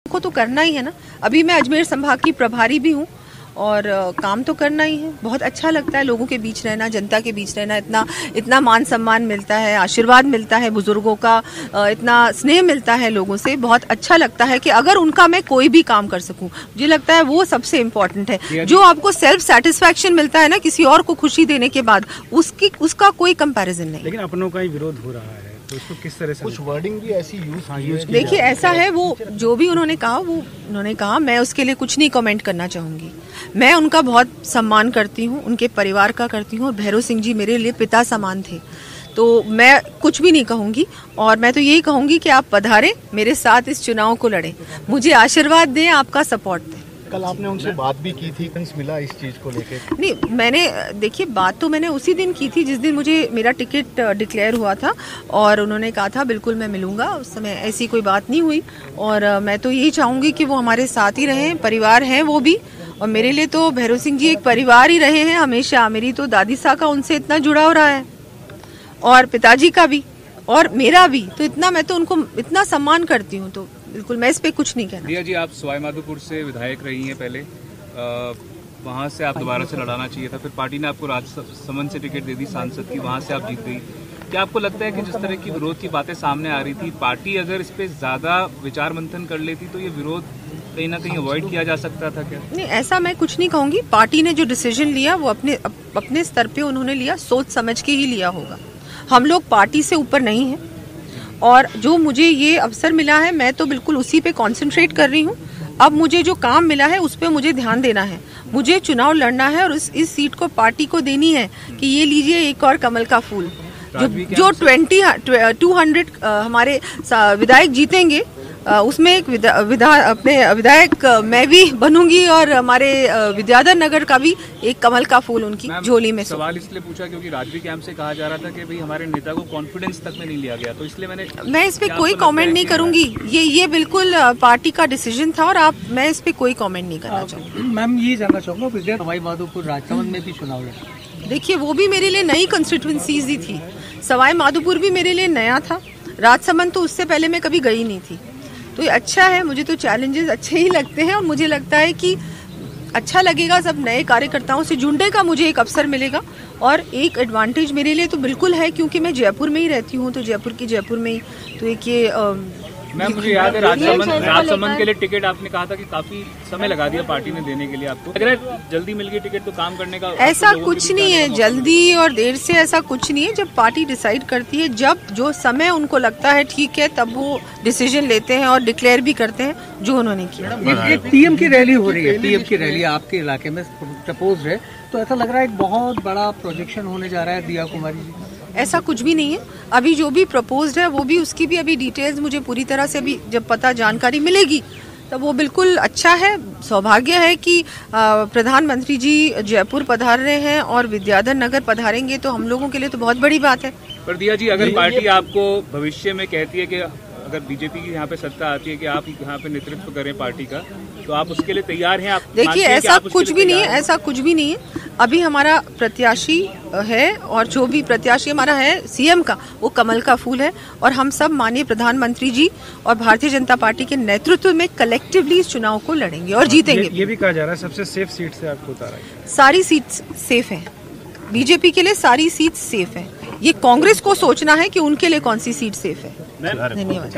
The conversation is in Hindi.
को तो करना ही है ना। अभी मैं अजमेर संभाग की प्रभारी भी हूँ और काम तो करना ही है। बहुत अच्छा लगता है लोगों के बीच रहना, जनता के बीच रहना, इतना मान सम्मान मिलता है, आशीर्वाद मिलता है बुजुर्गों का, इतना स्नेह मिलता है लोगों से। बहुत अच्छा लगता है कि अगर उनका मैं कोई भी काम कर सकूं, मुझे लगता है वो सबसे इम्पोर्टेंट है। जो आपको सेल्फ सेटिस्फैक्शन मिलता है ना किसी और को खुशी देने के बाद, उसका कोई कंपैरिजन नहीं। लेकिन अपनों का ही विरोध हो रहा है तो उसको किस तरह से, कुछ वर्डिंग भी ऐसी यूज देखिए ऐसा है, वो जो भी उन्होंने कहा मैं उसके लिए कुछ नहीं कमेंट करना चाहूंगी। मैं उनका बहुत सम्मान करती हूँ, उनके परिवार का करती हूँ। और भैरव सिंह जी मेरे लिए पिता समान थे, तो मैं कुछ भी नहीं कहूंगी। और मैं तो यही कहूंगी कि आप पधारें, मेरे साथ इस चुनाव को लड़ें, मुझे आशीर्वाद दें, आपका सपोर्ट दें। कल आपने उनसे बात भी की थी, मिला इस चीज को लेकर? नहीं, देखिए बात तो मैंने उसी दिन की थी जिस दिन मुझे मेरा टिकट डिक्लेयर हुआ था, और उन्होंने कहा था बिल्कुल मैं मिलूंगा। उस समय ऐसी कोई बात नहीं हुई, और मैं तो यही चाहूंगी कि वो हमारे साथ ही रहें, परिवार हैं वो भी। और मेरे लिए तो भैरव सिंह जी एक परिवार ही रहे हैं हमेशा। मेरी तो दादी साहब का उनसे इतना जुड़ाव रहा है, और पिताजी का भी, और मेरा भी। तो इतना मैं तो उनको इतना सम्मान करती हूँ, तो बिल्कुल मैं इस पे कुछ नहीं कहना। दिया जी, आप सवाई माधोपुर से विधायक रही हैं पहले, वहाँ से आप दोबारा से लड़ाना चाहिए था, फिर पार्टी ने आपको राजसमंद से टिकट दे दी सांसद की, वहाँ से आप जीत गई। क्या आपको लगता है कि जिस तरह की विरोध की बातें सामने आ रही थी, पार्टी अगर इस पे ज्यादा विचार मंथन कर लेती तो ये विरोध कहीं ना कहीं अवॉइड किया जा सकता था क्या? नहीं, ऐसा मैं कुछ नहीं कहूँगी। पार्टी ने जो डिसीजन लिया वो अपने स्तर पे उन्होंने लिया, सोच समझ के ही लिया होगा। हम लोग पार्टी से ऊपर नहीं है, और जो मुझे ये अवसर मिला है मैं तो बिल्कुल उसी पे कंसंट्रेट कर रही हूँ। अब मुझे जो काम मिला है उस पे मुझे ध्यान देना है, मुझे चुनाव लड़ना है, और इस सीट को पार्टी को देनी है कि ये लीजिए एक और कमल का फूल। जो 200 हमारे विधायक जीतेंगे, उसमें एक अपने विधायक मैं भी बनूंगी, और हमारे विद्याधर नगर का भी एक कमल का फूल उनकी झोली में। सवाल इसलिए पूछा क्योंकि राजवी कैंप से कहा जा रहा था कि भाई हमारे नेता को कॉन्फिडेंस तक में नहीं लिया गया, तो इसलिए मैं इस पे कोई कमेंट नहीं करूंगी। ये बिल्कुल पार्टी का डिसीजन था, और मैं इस पे कोई कमेंट नहीं करना चाहूंगी। मैम ये जानना चाहूंगा, सवाई माधोपुर राजसमंद में भी चुनाव लड़ा, देखिए वो भी मेरे लिए नई कंस्टिट्यूएंसीज ही थी। सवाई माधोपुर भी मेरे लिए नया था, राजसमंद तो उससे पहले मैं कभी गई नहीं थी। तो ये अच्छा है, मुझे तो चैलेंजेस अच्छे ही लगते हैं, और मुझे लगता है कि अच्छा लगेगा, सब नए कार्यकर्ताओं से जुड़ने का मुझे एक अवसर मिलेगा। और एक एडवांटेज मेरे लिए तो बिल्कुल है, क्योंकि मैं जयपुर में ही रहती हूँ, तो जयपुर में ही तो एक ये मैम मुझे याद है राजसमंद के लिए टिकट आपने कहा था कि काफी समय लगा दिया पार्टी ने देने के लिए आपको। अगर जल्दी मिल गई टिकट तो काम करने का ऐसा कुछ नहीं है, जल्दी और देर से ऐसा कुछ नहीं है। जब पार्टी डिसाइड करती है, जब जो समय उनको लगता है ठीक है, तब वो डिसीजन लेते हैं और डिक्लेयर भी करते हैं जो उन्होंने किया। एक पीएम की रैली हो रही है, पीएम की रैली आपके इलाके में प्रपोज है, तो ऐसा लग रहा है एक बहुत बड़ा प्रोजेक्शन होने जा रहा है दिया कुमारी जी। ऐसा कुछ भी नहीं है। अभी जो भी प्रपोज्ड है वो भी, उसकी भी अभी डिटेल्स मुझे पूरी तरह से अभी जब पता जानकारी मिलेगी तब वो बिल्कुल अच्छा है। सौभाग्य है कि प्रधानमंत्री जी जयपुर पधार रहे हैं और विद्याधर नगर पधारेंगे, तो हम लोगों के लिए तो बहुत बड़ी बात है। पर दिया जी, अगर पार्टी आपको भविष्य में कहती है कि अगर बीजेपी की यहाँ पे सत्ता आती है कि आप यहाँ पे नेतृत्व करें पार्टी का, तो आप उसके लिए तैयार हैं? आप देखिए ऐसा कुछ भी नहीं है, ऐसा कुछ भी नहीं है। अभी हमारा प्रत्याशी है, और जो भी प्रत्याशी हमारा है सीएम का, वो कमल का फूल है। और हम सब माननीय प्रधानमंत्री जी और भारतीय जनता पार्टी के नेतृत्व में कलेक्टिवली इस चुनाव को लड़ेंगे और जीतेंगे। ये भी कहा जा रहा है सबसे सेफ सीट से आपको उतारा है। सारी सीट सेफ है, बीजेपी के लिए सारी सीट सेफ है। ये कांग्रेस को सोचना है कि उनके लिए कौन सी सीट सेफ है। धन्यवाद।